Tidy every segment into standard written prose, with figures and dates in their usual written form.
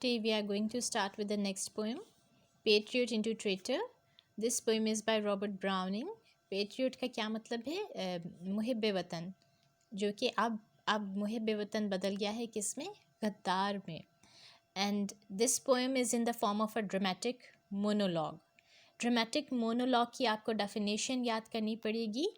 Today we are going to start with the next poem, Patriot into Traitor. This poem is by Robert Browning. Patriot का क्या मतलब है? मुहिब वतन, जो कि अब मुहिब वतन बदल गया है किस में? गद्दार में. And this poem is in the form of a dramatic monologue. Dramatic monologue की आपको definition याद करनी पड़ेगी.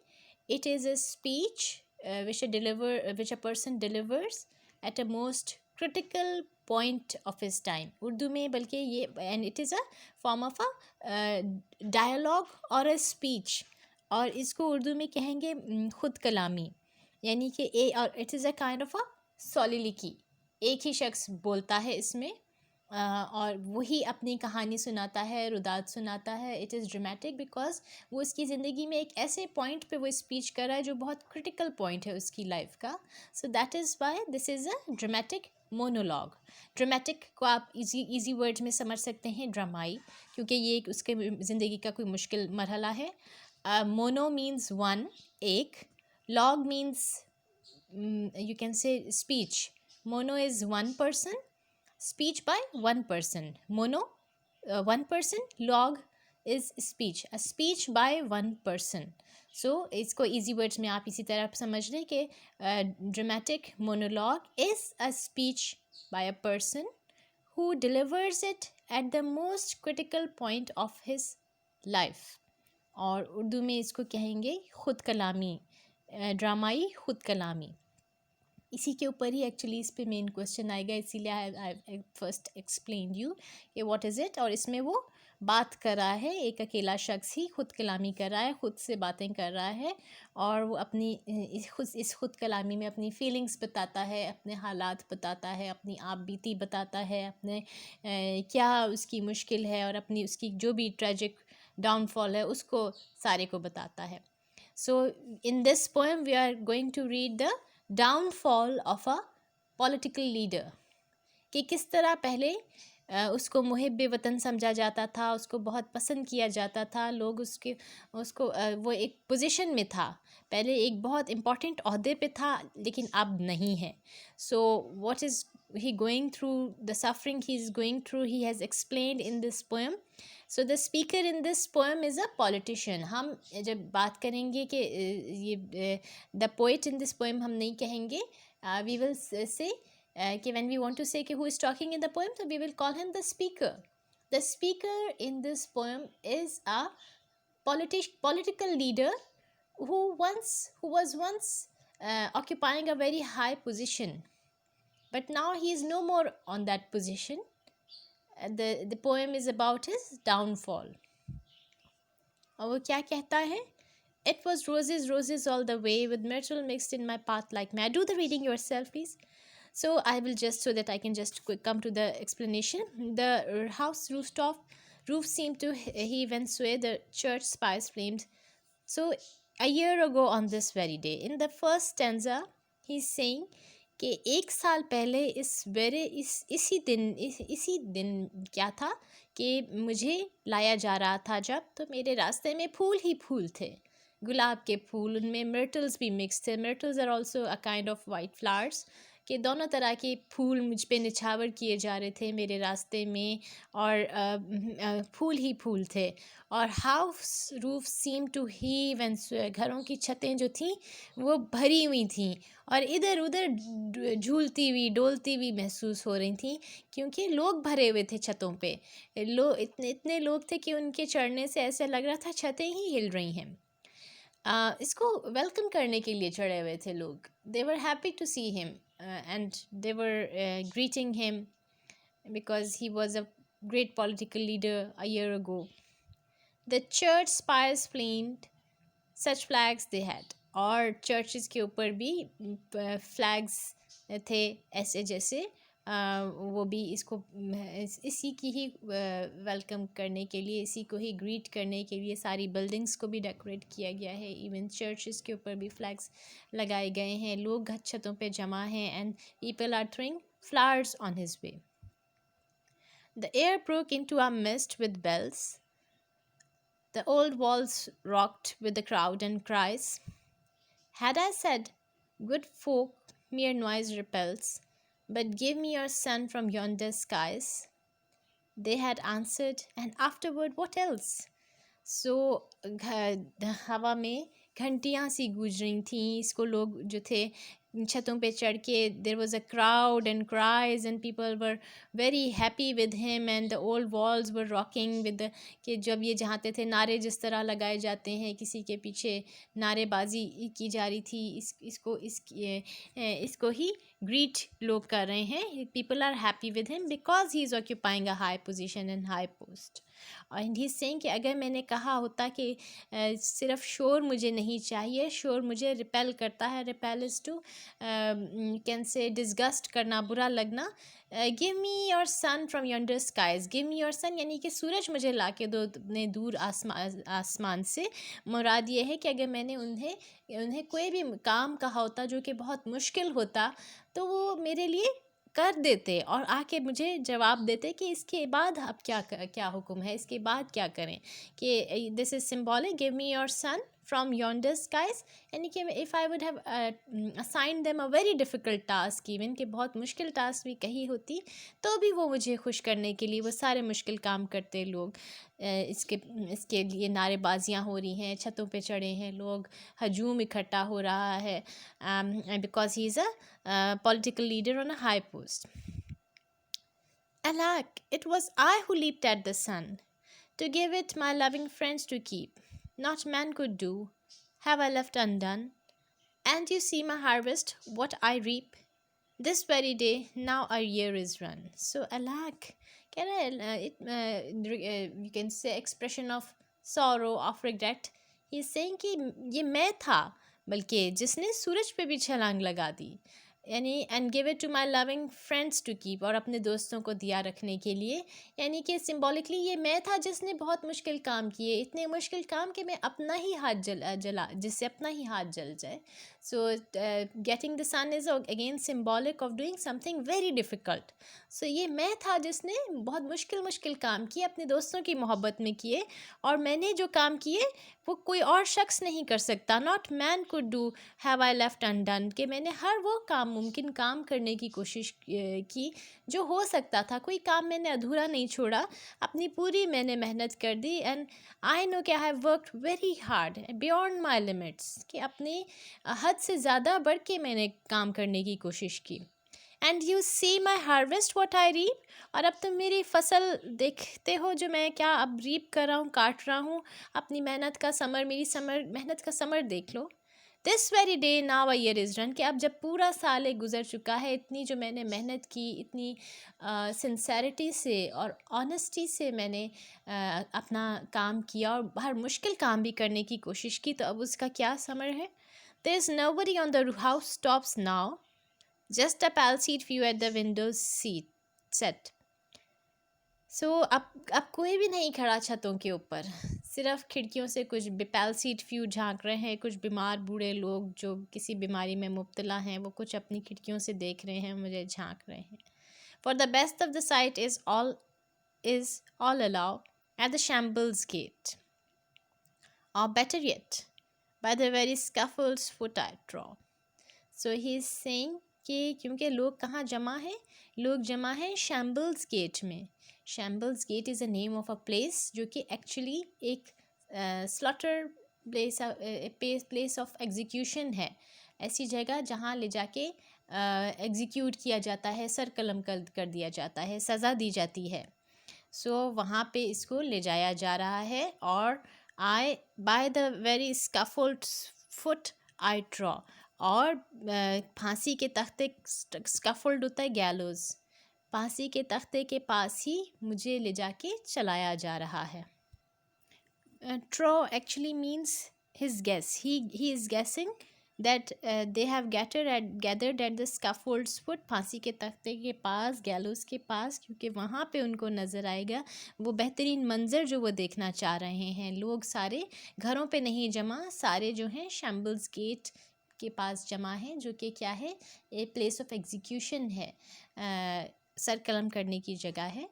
It is a speech which a person delivers at a most critical point of his time. Urdu में बल्कि ये and it is a form of a dialogue or a speech, और इसको उर्दू में कहेंगे खुद कलामी, यानी कि और it is a kind of a soliloquy. एक ही शख्स बोलता है इसमें और वही अपनी कहानी सुनाता है, रुदात सुनाता है. इट इज़ ड्रामेटिक बिकॉज वो उसकी ज़िंदगी में एक ऐसे पॉइंट पे वो स्पीच कर रहा है जो बहुत क्रिटिकल पॉइंट है उसकी लाइफ का. So that is why this is a dramatic monologue. Dramatic को आप इजी वर्ड्स में समझ सकते हैं ड्रामाई, क्योंकि ये उसके ज़िंदगी का कोई मुश्किल मरहला है. मोनो मीन्स वन, एक. Log means you can say speech. Mono is one person, speech by one person. Mono one person, log is speech, a speech by one person. So इसको easy words में आप इसी तरह समझ लें कि dramatic monologue is a speech by a person who delivers it at the most critical point of his life. और उर्दू में इसको कहेंगे खुद कलामी, ड्रामाई खुद कलामी. इसी के ऊपर ही एक्चुअली इस पे मेन क्वेश्चन आएगा, इसीलिए आई फर्स्ट एक्सप्लेन यू कि व्हाट इज़ इट. और इसमें वो बात कर रहा है, एक अकेला शख्स ही खुद कलामी कर रहा है, खुद से बातें कर रहा है, और वो अपनी इस खुद कलामी में अपनी फीलिंग्स बताता है, अपने हालात बताता है, अपनी आप बीती बताता है, अपने क्या उसकी मुश्किल है, और अपनी उसकी जो भी ट्रेजिक डाउनफॉल है उसको सारे को बताता है. So in this poem we are going to read the downfall of a political leader, कि किस तरह पहले उसको मुहिब वतन समझा जाता था, उसको बहुत पसंद किया जाता था, लोग उसको वो एक पोजीशन में था, पहले एक बहुत इम्पॉर्टेंट ओहदे पे था, लेकिन अब नहीं है. So what is he going through, the suffering he is going through, he has explained in this poem. So the speaker in this poem is a politician. हम जब बात करेंगे कि ये the poet in this poem हम नहीं कहेंगे, we will say कि when we want to say कि who is talking in the poem, so we will call him the speaker. The speaker in this poem is a political leader who was once occupying a very high position, but now he is no more on that position. The poem is about his downfall. और वो क्या कहता है? It was roses, roses all the way, with myrtle mixed in my path like may. Do the reading yourself, please. So I will just, so that I can just come to the explanation. The house roof seemed to heave and sway. The church spires flamed. So a year ago on this very day, in the first stanza, he's saying कि एक साल पहले इसी दिन क्या था कि मुझे लाया जा रहा था जब, तो मेरे रास्ते में फूल ही फूल थे, गुलाब के फूल, उनमें मर्टल्स भी मिक्स थे. Myrtles are also a kind of white flowers, कि दोनों तरह के फूल मुझ पे निछावर किए जा रहे थे मेरे रास्ते में, और फूल ही फूल थे. और house roof seem to heave and sway, घरों की छतें जो थीं वो भरी हुई थीं और इधर उधर झूलती हुई डोलती हुई महसूस हो रही थी, क्योंकि लोग भरे हुए थे छतों पे. इतने लोग थे कि उनके चढ़ने से ऐसा लग रहा था छतें ही हिल रही हैं. इसको वेलकम करने के लिए चढ़े हुए थे लोग. They were happy to see him and they were greeting him because he was a great political leader a year ago. The church spires flamed, such flags they had. और चर्चेस के ऊपर भी फ्लैग्स थे ऐसे जैसे वो भी इसी की ही वेलकम करने के लिए, इसी को ही ग्रीट करने के लिए सारी बिल्डिंग्स को भी डेकोरेट किया गया है. इवन चर्चेस के ऊपर भी फ्लैग्स लगाए गए हैं. लोग छतों पे जमा हैं and people are throwing flowers on his way. The air broke into a mist with bells. The old walls rocked with the crowd and cries. Had I said, good folk, mere noise repels, but give me your son from yonder skies. They had answered, and afterward what else? सो हवा में घंटियाँ सी गूंज रही थीं। इसको लोग जो थे छतों पे चढ़ के, there was a crowd and cries and people were very happy with him and the old walls were rocking with, कि जब ये चाहते थे नारे जिस तरह लगाए जाते हैं, किसी के पीछे नारेबाजी की जा रही थी, इसको ही ग्रीट लोग कर रहे हैं। People are happy with him because he is occupying a high position and high post. And he saying कि अगर मैंने कहा होता कि सिर्फ शोर मुझे नहीं चाहिए, शोर मुझे रिपेल करता है, repel is to can say disgust करना, बुरा लगना। Give me your sun from yonder skies, give me your sun यानी कि सूरज मुझे ला के दो अपने दूर आसमान से। मुराद ये है कि अगर मैंने उन्हें कोई भी काम कहा होता जो कि बहुत मुश्किल होता, तो वो मेरे लिए कर देते और आके मुझे जवाब देते कि इसके बाद अब क्या हुक्म है, इसके बाद क्या करें। कि this is symbolic, give me your sun from yonder skies, यानी कि if I would have assign them a very difficult task, even कि बहुत मुश्किल टास्क भी कही होती, तो भी वो मुझे खुश करने के लिए वो सारे मुश्किल काम करते लोग। इसके लिए नारेबाजियाँ हो रही हैं, छतों पे चढ़े हैं लोग, हजूम इकट्ठा हो रहा है, because he is a political leader on a high post. Alack, it was I who leaped at the sun, to give it my loving friends to keep. Not man could do, have I left undone. And you see my harvest, what I reap. This very day, now our year is run. So, alack, you can say expression of sorrow, of regret. He is saying कि ये मैं था, बल्कि जिसने सूरज पे भी छलांग लगा दी, यानी and give it to my loving friends to keep, और अपने दोस्तों को दिया रखने के लिए। यानी कि सिम्बॉलिकली ये मैं था जिसने बहुत मुश्किल काम किए, इतने मुश्किल काम कि मैं अपना ही हाथ जला जिससे अपना ही हाथ जल जाए। So getting the sun is again symbolic of doing something very difficult. So ये मैं था जिसने बहुत मुश्किल काम किए, अपने दोस्तों की मोहब्बत में किए, और मैंने जो काम किए वो कोई और शख्स नहीं कर सकता। Not man could do have I left undone, कि मैंने हर वो काम, मुमकिन काम करने की कोशिश की जो हो सकता था, कोई काम मैंने अधूरा नहीं छोड़ा, अपनी पूरी मैंने मेहनत कर दी। एंड आई नो कि I have worked very hard beyond my limits, कि अपनी हद से ज़्यादा बढ़ के मैंने काम करने की कोशिश की। And you see my harvest what I reap, और अब तुम मेरी फसल देखते हो जो मैं क्या अब रीप कर रहा हूँ, काट रहा हूँ, अपनी मेहनत का समर, मेहनत का समर देख लो। This very day now a year is run, कि अब जब पूरा साल एक गुजर चुका है, इतनी जो मैंने मेहनत की, इतनी सिंसेरिटी से और ऑनेस्टी से मैंने अपना काम किया और हर मुश्किल काम भी करने की कोशिश की, तो अब उसका क्या समर है। There is nobody on the house tops now, just a palsied few at the windows set. सो अब कोई भी नहीं खड़ा छतों के ऊपर, सिर्फ खिड़कियों से कुछ पैलसीड फ्यू झांक रहे हैं, कुछ बीमार बूढ़े लोग जो किसी बीमारी में मुब्तला हैं, वो कुछ अपनी खिड़कियों से देख रहे हैं, मुझे झांक रहे हैं। For the best of the sight is all allow at the shambles gate, और better yet by the very scaffold's foot I trow. So he is saying कि क्योंकि लोग कहाँ जमा हैं, लोग जमा हैं शैम्बल्स गेट में। Shambles gate is a name of a place जो कि एक्चुअली एक स्लॉटर प्लेस ऑफ एग्जीक्यूशन है, ऐसी जगह जहाँ ले जाके एग्जीक्यूट किया जाता है, सर कलम कर दिया जाता है, सज़ा दी जाती है। सो वहाँ पे इसको ले जाया जा रहा है, और I by the very scaffold foot I trow, और फांसी के तख्ते, स्कफोल्ड होता है गैलोज, फांसी के तख्ते के पास ही मुझे ले जाके चलाया जा रहा है। Trow actually means his guess, he is guessing that they have gathered at the scaffold's foot, फांसी के तख्ते के पास, गैलोस के पास, क्योंकि वहाँ पे उनको नज़र आएगा वो बेहतरीन मंज़र जो वो देखना चाह रहे हैं। लोग सारे घरों पे नहीं जमा, सारे जो हैं शैम्बल्स गेट के पास जमा हैं, जो कि क्या है, ए प्लेस ऑफ एग्जीक्यूशन है, सर कलम करने की जगह है।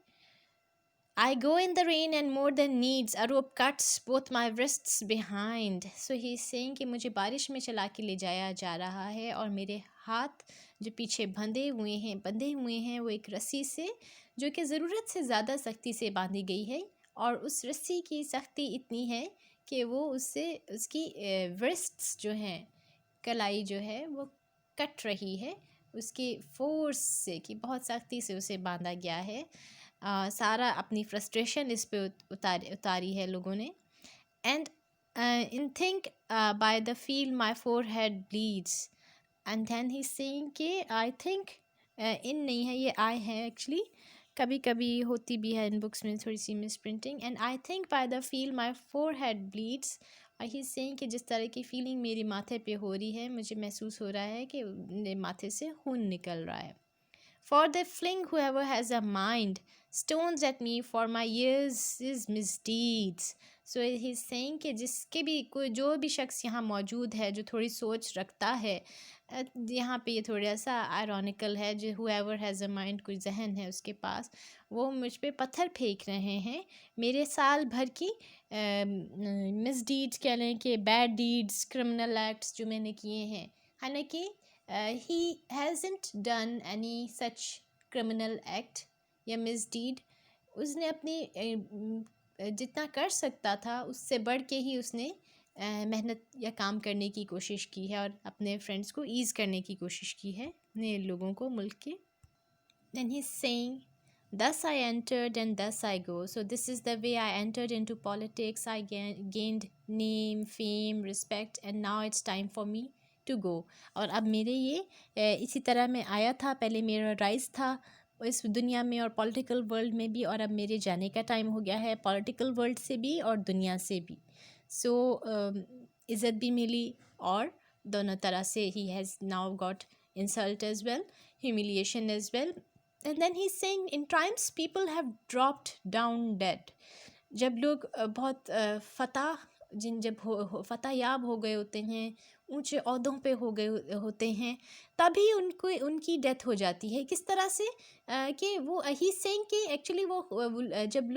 I go in the rain and more than needs, a rope cuts both my wrists behind. So he is saying कि मुझे बारिश में चला के ले जाया जा रहा है और मेरे हाथ जो पीछे बंधे हुए हैं वो एक रस्सी से, जो कि ज़रूरत से ज़्यादा सख्ती से बांधी गई है, और उस रस्सी की सख्ती इतनी है कि वो उससे उसकी व्रिस्ट्स जो हैं, कलाई जो है वो कट रही है उसके फोर्स से, कि बहुत सख्ती से उसे बांधा गया है। सारा अपनी फ्रस्ट्रेशन इस पे उतारी है लोगों ने। And in think by the feel my forehead bleeds, and then he saying के आई थिंक, इन नहीं है ये आई है एक्चुअली, कभी कभी होती भी है इन बुक्स में थोड़ी सी misprinting. And I think by the feel my forehead bleeds, और ही सेइंग कि जिस तरह की फीलिंग मेरी माथे पे हो रही है, मुझे महसूस हो रहा है कि मेरे माथे से खून निकल रहा है। For they fling whoever has a mind stones at me for my years is misdeeds. So he's saying कि जिसके भी कोई जो भी शख्स यहाँ मौजूद है जो थोड़ी सोच रखता है, यहाँ पे ये थोड़ा सा आयरॉनिकल है, जो whoever has a mind, कोई जहन है उसके पास, वो मुझ पे पत्थर फेंक रहे हैं मेरे साल भर की मिसडीड्स, कह लें कि बैड डीड्स, क्रिमिनल एक्ट्स जो मैंने किए हैं। हालांकि he hasn't done any such criminal act या misdeed, उसने अपनी जितना कर सकता था उससे बढ़ के ही उसने मेहनत या काम करने की कोशिश की है, और अपने फ्रेंड्स को ईज़ करने की कोशिश की है, अपने लोगों को, मुल्क के। Then he's saying, thus I entered and thus I go. So this is the way I entered into politics. I gained name, fame, respect, and now it's time for me to go. और अब मेरे ये इसी तरह मैं आया था, पहले मेरा राइज था इस दुनिया में और पॉलिटिकल वर्ल्ड में भी, और अब मेरे जाने का टाइम हो गया है पॉलिटिकल वर्ल्ड से भी और दुनिया से भी। सो इज़्ज़त भी मिली और दोनों तरह से he has now got insult as well, humiliation as well. And then he's saying, in times people have dropped down dead. जब लोग बहुत फतह याब हो गए होते हैं, ऊंचे ओहदों पे हो गए होते हैं, तभी उनकी डेथ हो जाती है। किस तरह से कि वो ही सेइंग कि एक्चुअली वो जब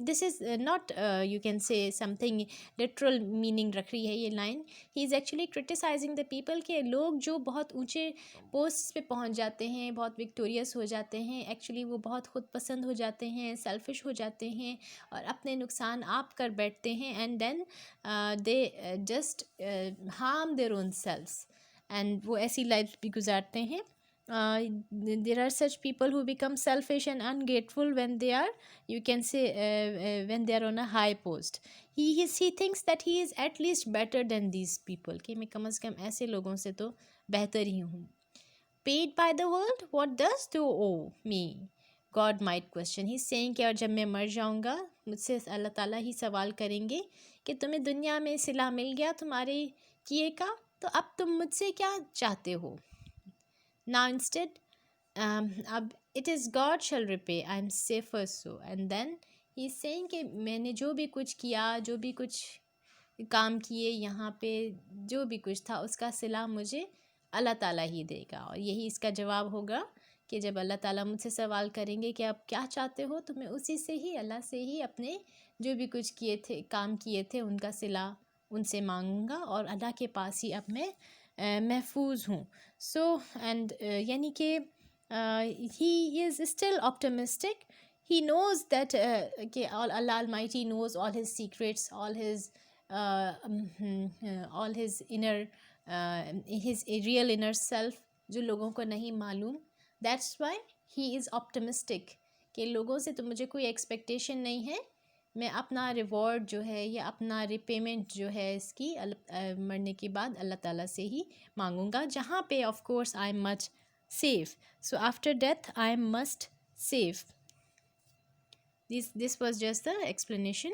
this is not you can say something literal meaning रख रही है ये line. He is actually criticizing the people के लोग जो बहुत ऊंचे पोस्ट पे पहुंच जाते हैं, बहुत विक्टोरियस हो जाते हैं, एक्चुअली वो बहुत खुद पसंद हो जाते हैं, सेल्फिश हो जाते हैं और अपने नुकसान आप कर बैठते हैं, and then they just harm their own selves, एंड वो ऐसी लाइफ भी गुजारते हैं। There are such people who become selfish and ungrateful when they are, you can say, when they are on a high post. He thinks that he is at least better than these people, कि मैं कम से कम ऐसे लोगों से तो बेहतर ही हूँ। Paid by the world, what does thou owe me? God might question. He's saying कि और जब मैं मर जाऊँगा मुझसे अल्लाह ताला ही सवाल करेंगे कि तुम्हें दुनिया में सिला मिल गया तुम्हारे किए का, तो अब तुम मुझसे क्या चाहते हो। Now instead, अब it is God shall repay, I am safer so. And then he is saying कि मैंने जो भी कुछ किया, जो भी कुछ काम किए यहाँ पे, जो भी कुछ था उसका सिला मुझे अल्लाह ताला ही देगा। और यही इसका जवाब होगा कि जब अल्लाह ताला मुझसे सवाल करेंगे कि आप क्या चाहते हो, तो मैं उसी से ही, अल्लाह से ही अपने जो भी कुछ किए थे, काम किए थे, उनका सिला उनसे मांगूंगा, और अल्लाह के पास ही अब मैं महफूज हूँ। सो एंड यानी कि he is still optimistic. He knows that कि Allah almighty knows all his secrets, all his inner his real inner self, जो लोगों को नहीं मालूम। That's why he is optimistic कि लोगों से तो मुझे कोई एक्सपेक्टेशन नहीं है, मैं अपना रिवॉर्ड जो है या अपना रिपेमेंट जो है इसकी मरने के बाद अल्लाह ताला से ही मांगूंगा, जहाँ पे of course I am much safe. So after death I am must safe. This was just the explanation.